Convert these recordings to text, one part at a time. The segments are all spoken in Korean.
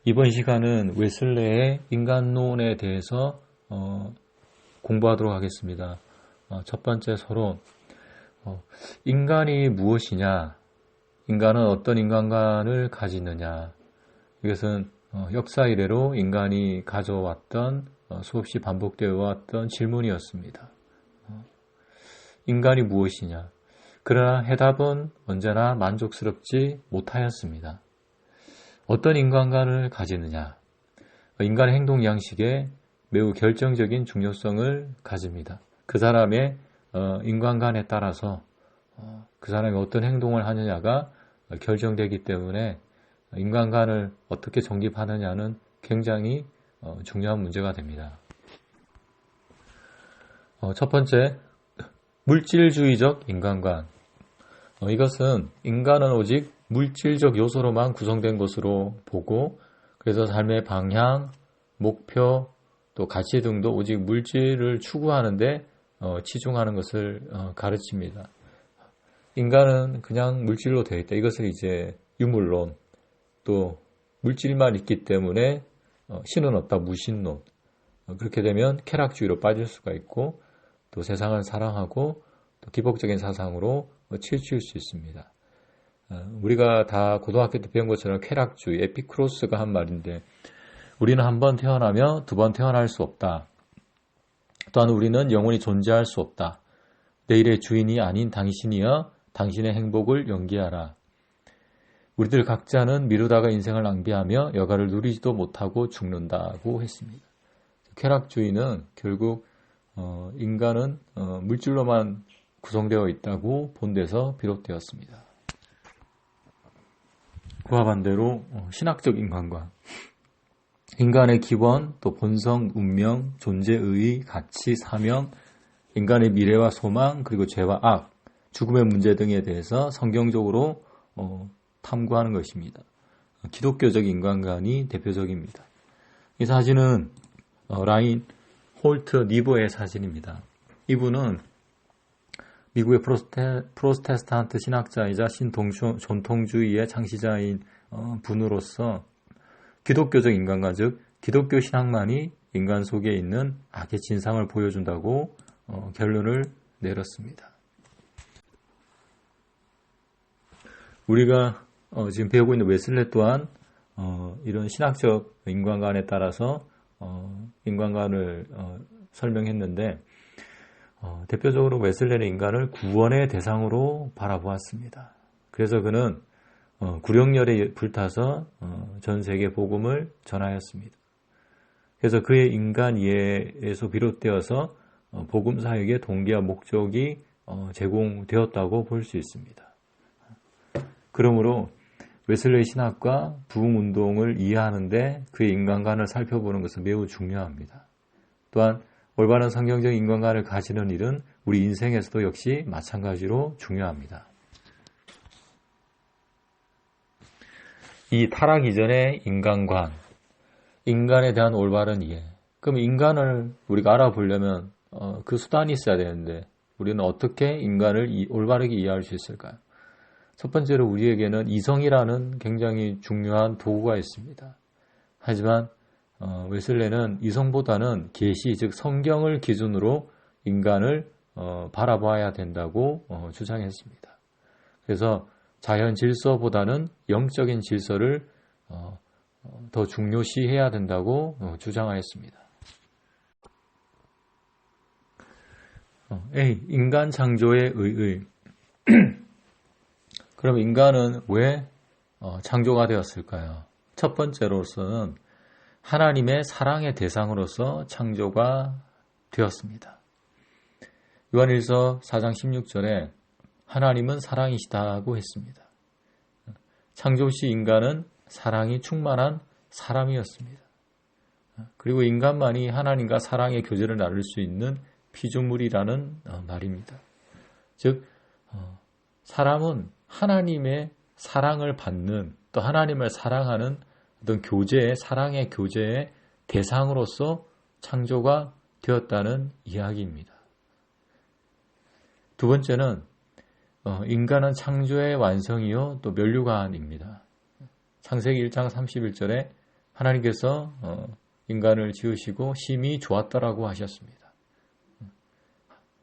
이번 시간은 웨슬레의 인간론에 대해서 공부하도록 하겠습니다. 첫 번째 서론, 인간이 무엇이냐, 인간은 어떤 인간관을 가지느냐. 이것은 역사 이래로 인간이 가져왔던 수없이 반복되어 왔던 질문이었습니다. 인간이 무엇이냐. 그러나 해답은 언제나 만족스럽지 못하였습니다. 어떤 인간관을 가지느냐. 인간의 행동 양식에 매우 결정적인 중요성을 가집니다. 그 사람의 인간관에 따라서 그 사람이 어떤 행동을 하느냐가 결정되기 때문에 인간관을 어떻게 정립하느냐는 굉장히 중요한 문제가 됩니다. 첫 번째, 물질주의적 인간관. 이것은 인간은 오직 물질적 요소로만 구성된 것으로 보고, 그래서 삶의 방향, 목표, 또 가치 등도 오직 물질을 추구하는데 치중하는 것을 가르칩니다. 인간은 그냥 물질로 되어 있다. 이것을 이제 유물론, 또 물질만 있기 때문에 신은 없다, 무신론. 그렇게 되면 쾌락주의로 빠질 수가 있고, 또 세상을 사랑하고 또 기복적인 사상으로 치우칠 수 있습니다. 우리가 다 고등학교 때 배운 것처럼 쾌락주의, 에피쿠로스가 한 말인데, 우리는 한 번 태어나며 두 번 태어날 수 없다. 또한 우리는 영원히 존재할 수 없다. 내일의 주인이 아닌 당신이여 당신의 행복을 연기하라. 우리들 각자는 미루다가 인생을 낭비하며 여가를 누리지도 못하고 죽는다고 했습니다. 쾌락주의는 결국 인간은 물질로만 구성되어 있다고 본 데서 비롯되었습니다. 그와 반대로 신학적 인간관, 인간의 기원, 또 본성, 운명, 존재의 가치, 사명, 인간의 미래와 소망, 그리고 죄와 악, 죽음의 문제 등에 대해서 성경적으로 탐구하는 것입니다. 기독교적 인간관이 대표적입니다. 이 사진은 라인 홀트 니버의 사진입니다. 이분은 미국의 프로테스탄트 신학자이자 신전통주의의 창시자인 분으로서 기독교적 인간관, 즉 기독교 신학만이 인간 속에 있는 악의 진상을 보여준다고 결론을 내렸습니다. 우리가 지금 배우고 있는 웨슬레 또한 이런 신학적 인간관에 따라서 인간관을 설명했는데, 대표적으로 웨슬레는 인간을 구원의 대상으로 바라보았습니다. 그래서 그는 구령열에 불타서 전 세계 복음을 전하였습니다. 그래서 그의 인간 이해에서 비롯되어서 복음 사역의 동기와 목적이 제공되었다고 볼 수 있습니다. 그러므로 웨슬레의 신학과 부흥운동을 이해하는데 그의 인간관을 살펴보는 것은 매우 중요합니다. 또한 올바른 성경적 인간관을 가지는 일은 우리 인생에서도 역시 마찬가지로 중요합니다. 이 타락 이전의 인간관, 인간에 대한 올바른 이해. 그럼 인간을 우리가 알아보려면 그 수단이 있어야 되는데 우리는 어떻게 인간을 올바르게 이해할 수 있을까요? 첫 번째로 우리에게는 이성이라는 굉장히 중요한 도구가 있습니다. 하지만 웨슬레는 이성보다는 계시, 즉 성경을 기준으로 인간을 바라봐야 된다고 주장했습니다. 그래서 자연 질서보다는 영적인 질서를 더 중요시해야 된다고 주장하였습니다. A. 인간 창조의 의의. 그럼 인간은 왜 창조가 되었을까요? 첫 번째로서는 하나님의 사랑의 대상으로서 창조가 되었습니다. 요한일서 4장 16절에 하나님은 사랑이시다고 했습니다. 창조 시 인간은 사랑이 충만한 사람이었습니다. 그리고 인간만이 하나님과 사랑의 교제를 나눌 수 있는 피조물이라는 말입니다. 즉 사람은 하나님의 사랑을 받는, 또 하나님을 사랑하는 어떤 교제의, 사랑의 교제의 대상으로서 창조가 되었다는 이야기입니다. 두 번째는 인간은 창조의 완성이요 또 면류관입니다. 창세기 1장 31절에 하나님께서 인간을 지으시고 심히 좋았다라고 하셨습니다.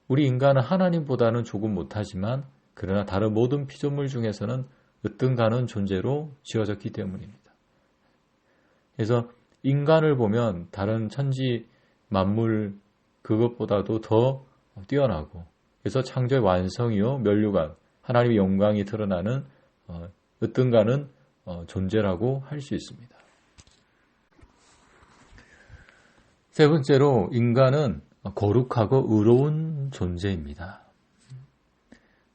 우리 인간은 하나님보다는 조금 못하지만 그러나 다른 모든 피조물 중에서는 으뜸가는 존재로 지어졌기 때문입니다. 그래서 인간을 보면 다른 천지 만물 그것보다도 더 뛰어나고 그래서 창조의 완성이요 면류관 하나님의 영광이 드러나는 으뜸가는 존재라고 할 수 있습니다. 세 번째로 인간은 거룩하고 의로운 존재입니다.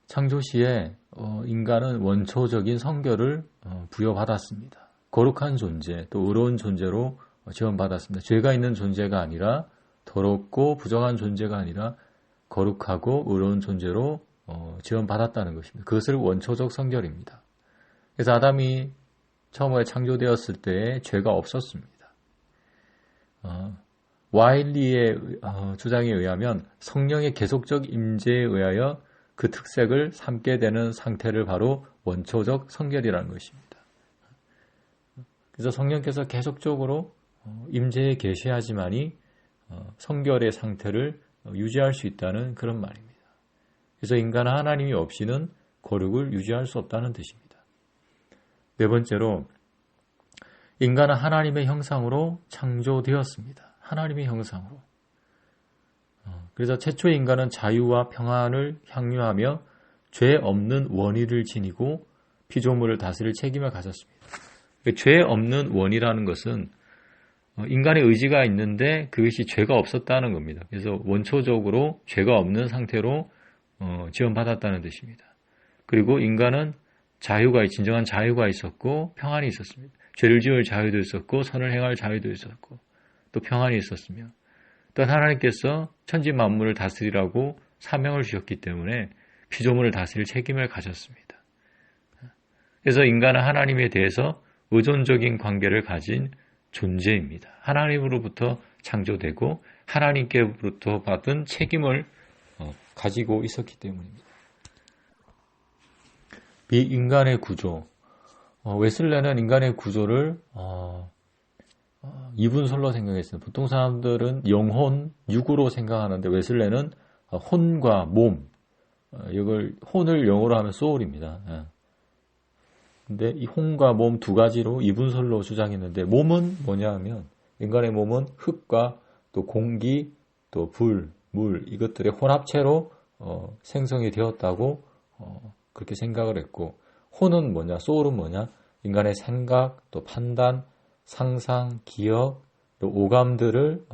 창조 시에 인간은 원초적인 성결을 부여받았습니다. 거룩한 존재, 또 의로운 존재로 지원받았습니다. 죄가 있는 존재가 아니라 더럽고 부정한 존재가 아니라 거룩하고 의로운 존재로 지원받았다는 것입니다. 그것을 원초적 성결입니다. 그래서 아담이 처음에 창조되었을 때에 죄가 없었습니다. 와일리의 주장에 의하면 성령의 계속적 임재에 의하여 그 특색을 삼게 되는 상태를 바로 원초적 성결이라는 것입니다. 그래서 성령께서 계속적으로 임재에 계셔야지만이 성결의 상태를 유지할 수 있다는 그런 말입니다. 그래서 인간은 하나님이 없이는 거룩을 유지할 수 없다는 뜻입니다. 네 번째로 인간은 하나님의 형상으로 창조되었습니다. 하나님의 형상으로. 그래서 최초의 인간은 자유와 평안을 향유하며 죄 없는 원의를 지니고 피조물을 다스릴 책임을 가졌습니다. 죄 없는 원이라는 것은 인간의 의지가 있는데 그것이 죄가 없었다는 겁니다. 그래서 원초적으로 죄가 없는 상태로 지원받았다는 뜻입니다. 그리고 인간은 진정한 자유가 있었고 평안이 있었습니다. 죄를 지을 자유도 있었고 선을 행할 자유도 있었고 또 평안이 있었으며 또 하나님께서 천지 만물을 다스리라고 사명을 주셨기 때문에 피조물을 다스릴 책임을 가졌습니다. 그래서 인간은 하나님에 대해서 의존적인 관계를 가진 존재입니다. 하나님으로부터 창조되고 하나님께로부터 받은 책임을 가지고 있었기 때문입니다. 비인간의 구조. 웨슬레는 인간의 구조를 이분설로 생각했습니다. 보통 사람들은 영혼, 육으로 생각하는데 웨슬레는 혼과 몸, 이걸 혼을 영어로 하면 soul입니다. 근데 이 혼과 몸 두 가지로 이분설로 주장했는데 몸은 뭐냐 하면 인간의 몸은 흙과 또 공기, 또 불, 물 이것들의 혼합체로 생성이 되었다고 그렇게 생각을 했고 혼은 뭐냐, soul은 뭐냐 인간의 생각, 또 판단, 상상, 기억, 또 오감들을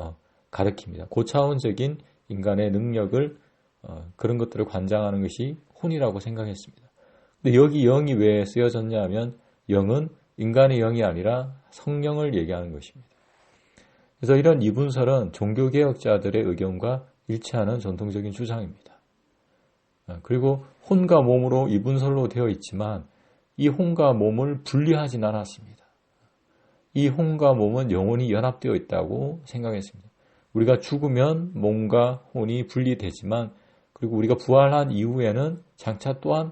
가리킵니다. 고차원적인 인간의 능력을 그런 것들을 관장하는 것이 혼이라고 생각했습니다. 근데 여기 영이 왜 쓰여졌냐 하면 영은 인간의 영이 아니라 성령을 얘기하는 것입니다. 그래서 이런 이분설은 종교개혁자들의 의견과 일치하는 전통적인 주장입니다. 그리고 혼과 몸으로 이분설로 되어 있지만 이 혼과 몸을 분리하진 않았습니다. 이 혼과 몸은 영원히 연합되어 있다고 생각했습니다. 우리가 죽으면 몸과 혼이 분리되지만 그리고 우리가 부활한 이후에는 장차 또한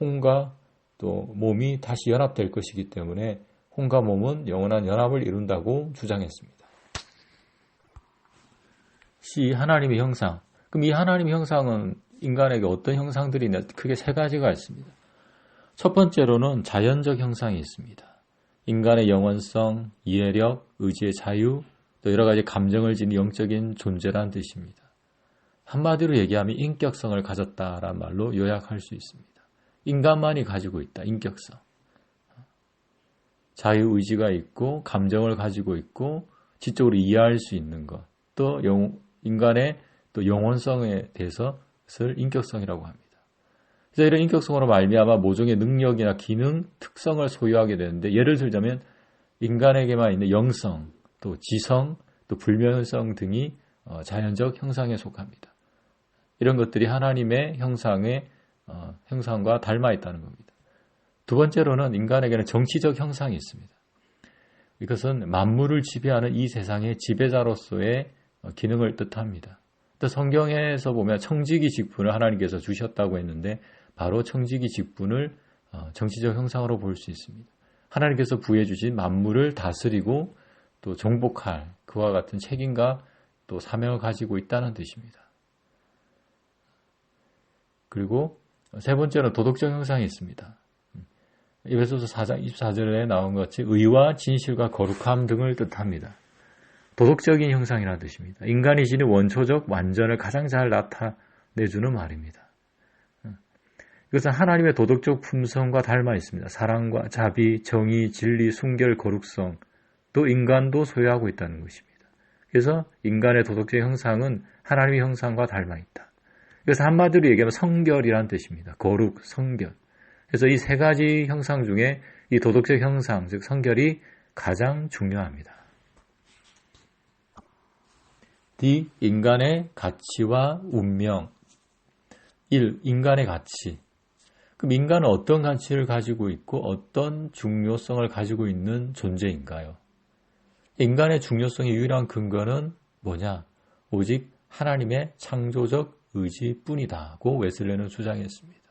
혼과 또 몸이 다시 연합될 것이기 때문에 혼과 몸은 영원한 연합을 이룬다고 주장했습니다. C. 하나님의 형상. 그럼 이 하나님의 형상은 인간에게 어떤 형상들이 있냐? 크게 세 가지가 있습니다. 첫 번째로는 자연적 형상이 있습니다. 인간의 영원성, 이해력, 의지의 자유, 또 여러 가지 감정을 지닌 영적인 존재란 뜻입니다. 한마디로 얘기하면 인격성을 가졌다라는 말로 요약할 수 있습니다. 인간만이 가지고 있다. 인격성. 자유의지가 있고 감정을 가지고 있고 지적으로 이해할 수 있는 것. 또 인간의 또 영혼성에 대해서를 인격성이라고 합니다. 그래서 이런 인격성으로 말미암아 모종의 능력이나 기능, 특성을 소유하게 되는데 예를 들자면 인간에게만 있는 영성, 또 지성, 또 불면성 등이 자연적 형상에 속합니다. 이런 것들이 하나님의 형상과 닮아 있다는 겁니다. 두 번째로는 인간에게는 정치적 형상이 있습니다. 이것은 만물을 지배하는 이 세상의 지배자로서의 기능을 뜻합니다. 또 성경에서 보면 청지기 직분을 하나님께서 주셨다고 했는데 바로 청지기 직분을 정치적 형상으로 볼 수 있습니다. 하나님께서 부여해 주신 만물을 다스리고 또 정복할 그와 같은 책임과 또 사명을 가지고 있다는 뜻입니다. 그리고 세 번째로 도덕적 형상이 있습니다. 에베소서 4장 24절에 나온 것 같이 의와 진실과 거룩함 등을 뜻합니다. 도덕적인 형상이라는 뜻입니다. 인간이 지닌 원초적 완전을 가장 잘 나타내주는 말입니다. 이것은 하나님의 도덕적 품성과 닮아 있습니다. 사랑과 자비, 정의, 진리, 순결, 거룩성, 또 인간도 소유하고 있다는 것입니다. 그래서 인간의 도덕적 형상은 하나님의 형상과 닮아 있다. 그래서 한마디로 얘기하면 성결이라는 뜻입니다. 거룩, 성결. 그래서 이 세 가지 형상 중에 이 도덕적 형상, 즉 성결이 가장 중요합니다. D. 인간의 가치와 운명. 1. 인간의 가치. 그럼 인간은 어떤 가치를 가지고 있고 어떤 중요성을 가지고 있는 존재인가요? 인간의 중요성의 유일한 근거는 뭐냐? 오직 하나님의 창조적 의지뿐이다고 웨슬레는 주장했습니다.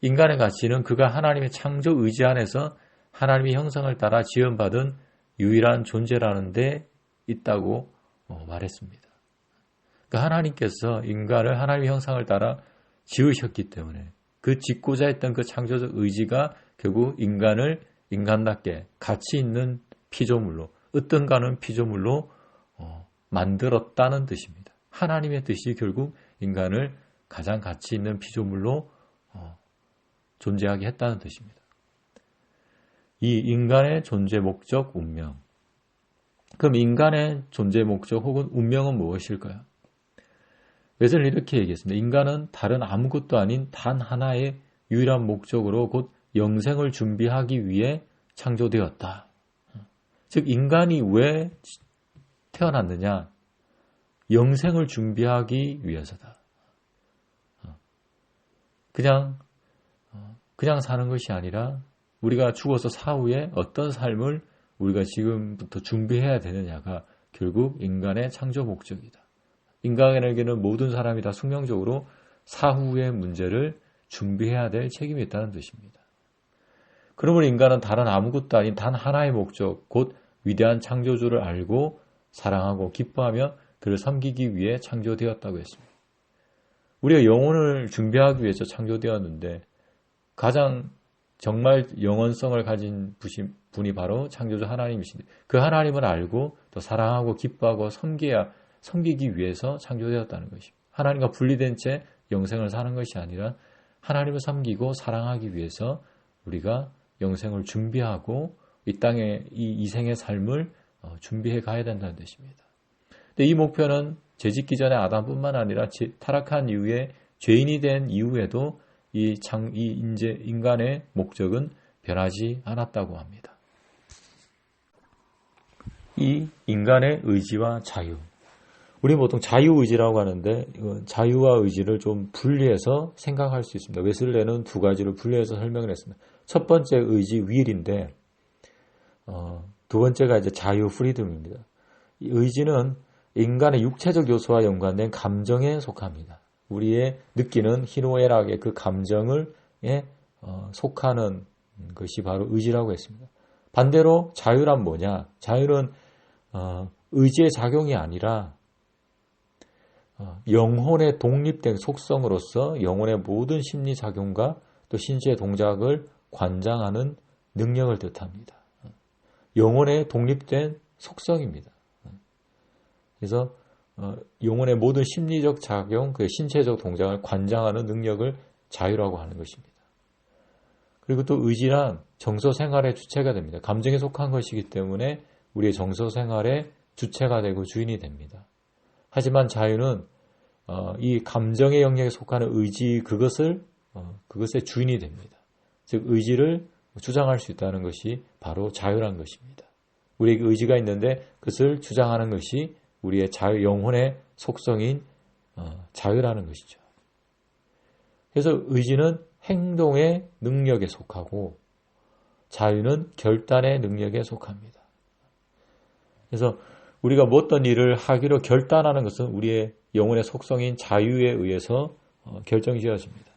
인간의 가치는 그가 하나님의 창조 의지 안에서 하나님의 형상을 따라 지음받은 유일한 존재라는 데 있다고 말했습니다. 그러니까 하나님께서 인간을 하나님의 형상을 따라 지으셨기 때문에 그 짓고자 했던 그 창조적 의지가 결국 인간을 인간답게 가치 있는 피조물로, 으뜸가는 피조물로 만들었다는 뜻입니다. 하나님의 뜻이 결국 인간을 가장 가치 있는 피조물로 존재하게 했다는 뜻입니다. 이 인간의 존재 목적, 운명. 그럼 인간의 존재 목적 혹은 운명은 무엇일까요? 웨슬리는 이렇게 얘기했습니다. 인간은 다른 아무것도 아닌 단 하나의 유일한 목적으로 곧 영생을 준비하기 위해 창조되었다. 즉 인간이 왜 태어났느냐? 영생을 준비하기 위해서다. 그냥 사는 것이 아니라 우리가 죽어서 사후에 어떤 삶을 우리가 지금부터 준비해야 되느냐가 결국 인간의 창조 목적이다. 인간에게는 모든 사람이 다 숙명적으로 사후의 문제를 준비해야 될 책임이 있다는 뜻입니다. 그러므로 인간은 다른 아무것도 아닌 단 하나의 목적, 곧 위대한 창조주를 알고 사랑하고 기뻐하며 그를 섬기기 위해 창조되었다고 했습니다. 우리가 영혼을 준비하기 위해서 창조되었는데 가장 정말 영원성을 가진 분이 바로 창조주 하나님이신데 그 하나님을 알고 또 사랑하고 기뻐하고 섬기기 위해서 창조되었다는 것입니다. 하나님과 분리된 채 영생을 사는 것이 아니라 하나님을 섬기고 사랑하기 위해서 우리가 영생을 준비하고 이 땅에 이 생의 삶을 준비해 가야 된다는 뜻입니다. 근데 이 목표는 죄짓기 전에 아담뿐만 아니라 타락한 이후에 죄인이 된 이후에도 인간의 목적은 변하지 않았다고 합니다. 이 인간의 의지와 자유. 우리 보통 자유의지라고 하는데 이건 자유와 의지를 좀 분리해서 생각할 수 있습니다. 웨슬레는 두 가지를 분리해서 설명을 했습니다. 첫 번째 의지 윌인데 두 번째가 이제 자유 프리덤입니다. 이 의지는 인간의 육체적 요소와 연관된 감정에 속합니다. 우리의 느끼는 희노애락의 그 감정에 속하는 것이 바로 의지라고 했습니다. 반대로 자유란 뭐냐? 자유는 의지의 작용이 아니라 영혼의 독립된 속성으로서 영혼의 모든 심리작용과 또 신체의 동작을 관장하는 능력을 뜻합니다. 영혼의 독립된 속성입니다. 그래서 영혼의 모든 심리적 작용, 그 신체적 동작을 관장하는 능력을 자유라고 하는 것입니다. 그리고 또 의지란 정서생활의 주체가 됩니다. 감정에 속한 것이기 때문에 우리의 정서생활의 주체가 되고 주인이 됩니다. 하지만 자유는 이 감정의 영역에 속하는 의지 그것의 주인이 됩니다. 즉 의지를 주장할 수 있다는 것이 바로 자유란 것입니다. 우리에게 의지가 있는데 그것을 주장하는 것이 우리의 자유, 영혼의 속성인 자유라는 것이죠. 그래서 의지는 행동의 능력에 속하고 자유는 결단의 능력에 속합니다. 그래서 우리가 어떤 일을 하기로 결단하는 것은 우리의 영혼의 속성인 자유에 의해서 결정이 지어집니다.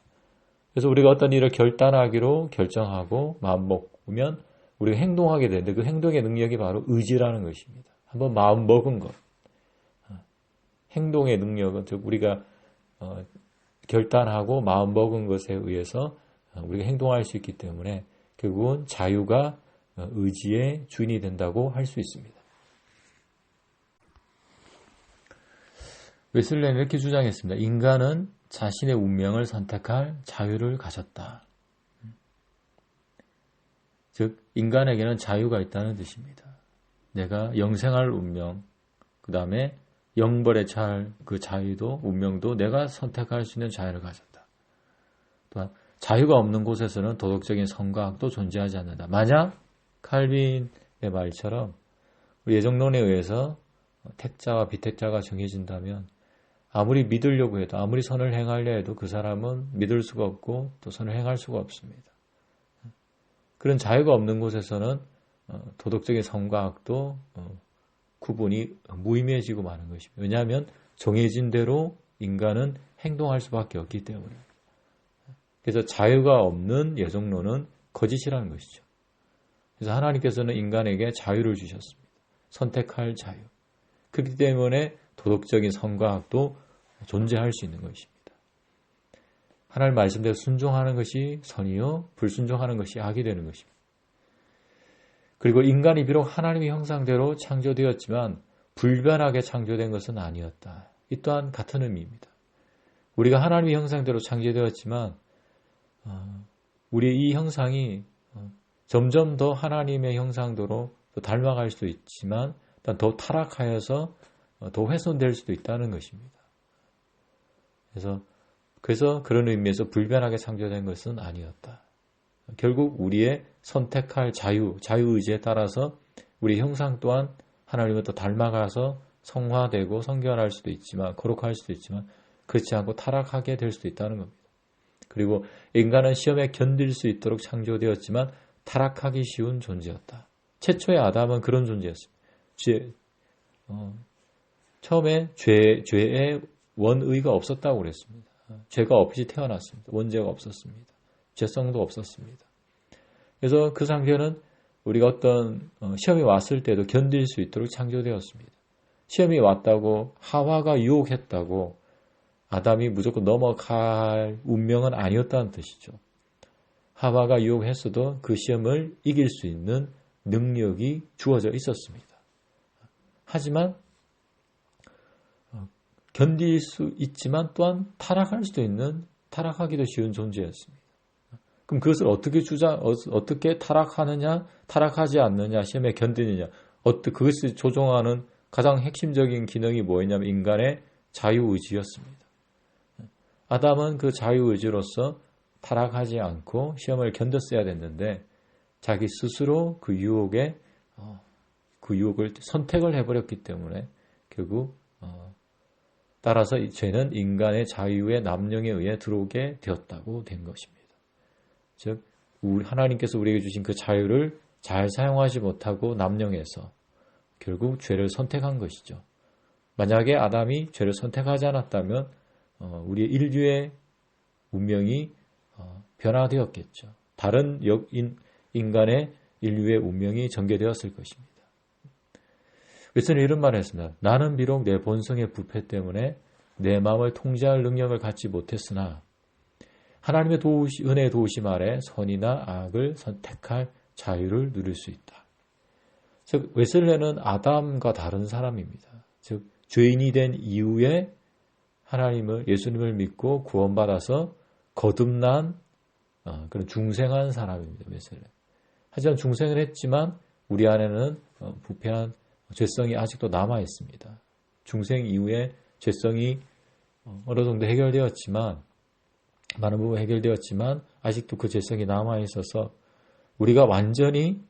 그래서 우리가 어떤 일을 결단하기로 결정하고 보면 우리가 행동하게 되는데 그 행동의 능력이 바로 의지라는 것입니다. 한번 마음 먹은 것. 행동의 능력은 즉 우리가 결단하고 마음 먹은 것에 의해서 우리가 행동할 수 있기 때문에 결국은 자유가 의지의 주인이 된다고 할 수 있습니다. 웨슬레는 이렇게 주장했습니다. 인간은 자신의 운명을 선택할 자유를 가졌다. 즉 인간에게는 자유가 있다는 뜻입니다. 내가 영생할 운명, 그 다음에 영벌에 처할 그 자유도 운명도 내가 선택할 수 있는 자유를 가졌다. 또한 자유가 없는 곳에서는 도덕적인 선과 악도 존재하지 않는다. 만약 칼빈의 말처럼 우리 예정론에 의해서 택자와 비택자가 정해진다면 아무리 믿으려고 해도 아무리 선을 행하려 해도 그 사람은 믿을 수가 없고 또 선을 행할 수가 없습니다. 그런 자유가 없는 곳에서는 도덕적인 선과 악도 구분이 무의미해지고 마는 것입니다. 왜냐하면 정해진 대로 인간은 행동할 수밖에 없기 때문에. 그래서 자유가 없는 예정론은 거짓이라는 것이죠. 그래서 하나님께서는 인간에게 자유를 주셨습니다. 선택할 자유. 그렇기 때문에 도덕적인 선과 악도 존재할 수 있는 것입니다. 하나님 말씀대로 순종하는 것이 선이요, 불순종하는 것이 악이 되는 것입니다. 그리고 인간이 비록 하나님의 형상대로 창조되었지만 불변하게 창조된 것은 아니었다. 이 또한 같은 의미입니다. 우리가 하나님의 형상대로 창조되었지만 우리의 이 형상이 점점 더 하나님의 형상대로 닮아갈 수도 있지만 더 타락하여서 더 훼손될 수도 있다는 것입니다. 그래서 그런 의미에서 불변하게 창조된 것은 아니었다. 결국 우리의 선택할 자유의지에 따라서 우리 형상 또한 하나님을 더 닮아가서 성화되고 성결할 수도 있지만 거룩할 수도 있지만 그렇지 않고 타락하게 될 수도 있다는 겁니다. 그리고 인간은 시험에 견딜 수 있도록 창조되었지만 타락하기 쉬운 존재였다. 최초의 아담은 그런 존재였습니다. 처음에 죄의 원의가 없었다고 그랬습니다. 죄가 없이 태어났습니다. 원죄가 없었습니다. 죄성도 없었습니다. 그래서 그 상태는 우리가 어떤 시험이 왔을 때도 견딜 수 있도록 창조되었습니다. 시험이 왔다고 하와가 유혹했다고 아담이 무조건 넘어갈 운명은 아니었다는 뜻이죠. 하와가 유혹했어도 그 시험을 이길 수 있는 능력이 주어져 있었습니다. 하지만 견딜 수 있지만 또한 타락하기도 쉬운 존재였습니다. 그럼 그것을 어떻게 타락하느냐, 타락하지 않느냐, 시험에 견디느냐, 그것을 조종하는 가장 핵심적인 기능이 뭐였냐면 인간의 자유의지였습니다. 아담은 그 자유의지로서 타락하지 않고 시험을 견뎠어야 됐는데 자기 스스로 그 유혹을 선택을 해버렸기 때문에 결국 따라서 죄는 인간의 자유의 남용에 의해 들어오게 되었다고 된 것입니다. 즉 하나님께서 우리에게 주신 그 자유를 잘 사용하지 못하고 남용해서 결국 죄를 선택한 것이죠. 만약에 아담이 죄를 선택하지 않았다면 우리 인류의 운명이 변화되었겠죠. 다른 인간의 인류의 운명이 전개되었을 것입니다. 웨슬리는 이런 말을 했습니다. 나는 비록 내 본성의 부패 때문에 내 마음을 통제할 능력을 갖지 못했으나 하나님의 은혜의 도우심 아래 선이나 악을 선택할 자유를 누릴 수 있다. 즉 웨슬리는 아담과 다른 사람입니다. 즉 죄인이 된 이후에 예수님을 믿고 구원받아서 거듭난 그런 중생한 사람입니다. 웨슬리. 하지만 중생을 했지만 우리 안에는 부패한 죄성이 아직도 남아 있습니다. 중생 이후에 죄성이 어느 정도 해결되었지만 많은 부분 해결되었지만 아직도 그 죄성이 남아 있어서 우리가 완전히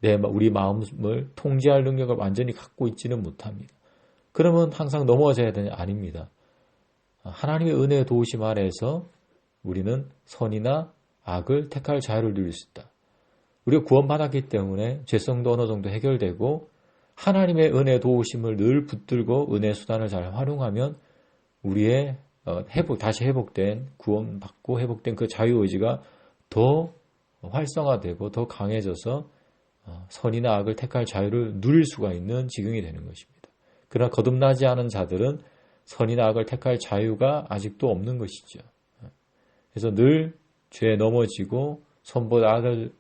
우리 마음을 통제할 능력을 완전히 갖고 있지는 못합니다. 그러면 항상 넘어져야 되냐? 아닙니다. 하나님의 은혜의 도우심 아래에서 우리는 선이나 악을 택할 자유를 누릴 수 있다. 우리가 구원받았기 때문에 죄성도 어느 정도 해결되고 하나님의 은혜 도우심을 늘 붙들고 은혜 수단을 잘 활용하면 우리의 다시 회복된 구원받고 회복된 그 자유의지가 더 활성화되고 더 강해져서 선이나 악을 택할 자유를 누릴 수가 있는 지경이 되는 것입니다. 그러나 거듭나지 않은 자들은 선이나 악을 택할 자유가 아직도 없는 것이죠. 그래서 늘 죄에 넘어지고 선보다 악을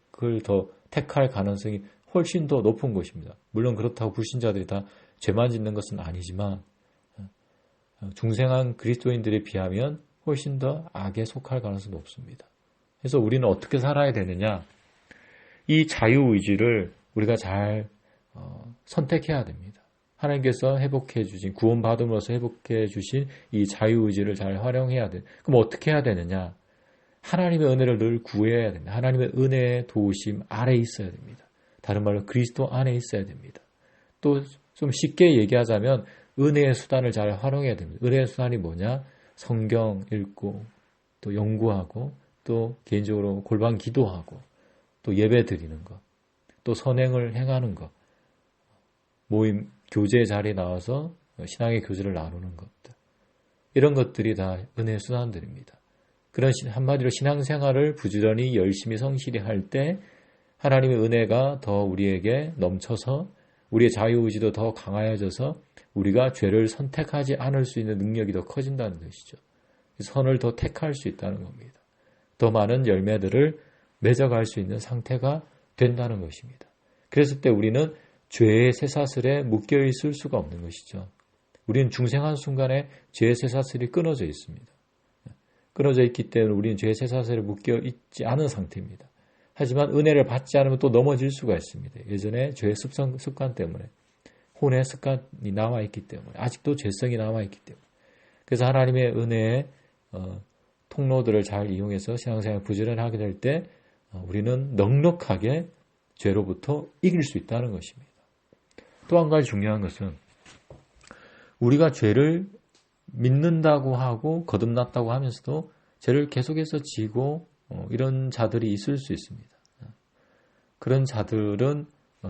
더 택할 가능성이 훨씬 더 높은 것입니다. 물론 그렇다고 불신자들이 다 죄만 짓는 것은 아니지만 중생한 그리스도인들에 비하면 훨씬 더 악에 속할 가능성이 높습니다. 그래서 우리는 어떻게 살아야 되느냐? 이 자유의지를 우리가 잘 선택해야 됩니다. 하나님께서 회복해 주신, 구원받음으로써 회복해 주신 이 자유의지를 잘 활용해야 돼. 그럼 어떻게 해야 되느냐? 하나님의 은혜를 늘 구해야 됩니다. 하나님의 은혜의 도우심 아래에 있어야 됩니다. 다른 말로 그리스도 안에 있어야 됩니다. 또 좀 쉽게 얘기하자면 은혜의 수단을 잘 활용해야 됩니다. 은혜의 수단이 뭐냐? 성경 읽고 또 연구하고 또 개인적으로 골방 기도하고 또 예배 드리는 것, 또 선행을 행하는 것, 모임, 교제 자리에 나와서 신앙의 교제를 나누는 것들, 이런 것들이 다 은혜의 수단들입니다. 그런 한마디로 신앙생활을 부지런히 열심히 성실히 할 때 하나님의 은혜가 더 우리에게 넘쳐서 우리의 자유의지도 더 강하여져서 우리가 죄를 선택하지 않을 수 있는 능력이 더 커진다는 것이죠. 선을 더 택할 수 있다는 겁니다. 더 많은 열매들을 맺어갈 수 있는 상태가 된다는 것입니다. 그랬을 때 우리는 죄의 쇠사슬에 묶여 있을 수가 없는 것이죠. 우리는 중생한 순간에 죄의 쇠사슬이 끊어져 있습니다. 끊어져 있기 때문에 우리는 죄의 쇠사슬에 묶여 있지 않은 상태입니다. 하지만 은혜를 받지 않으면 또 넘어질 수가 있습니다. 예전에 죄의 습관 때문에, 혼의 습관이 남아있기 때문에, 아직도 죄성이 남아있기 때문에. 그래서 하나님의 은혜의 통로들을 잘 이용해서 신앙생활을 부지런히 하게 될 때 우리는 넉넉하게 죄로부터 이길 수 있다는 것입니다. 또 한 가지 중요한 것은 우리가 죄를 믿는다고 하고 거듭났다고 하면서도 죄를 계속해서 지고 이런 자들이 있을 수 있습니다. 그런 자들은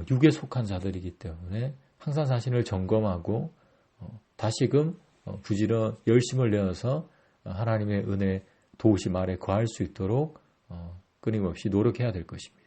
육에 속한 자들이기 때문에 항상 자신을 점검하고 다시금 부지런 열심을 내어서 하나님의 은혜 도우심 아래 거할 수 있도록 끊임없이 노력해야 될 것입니다.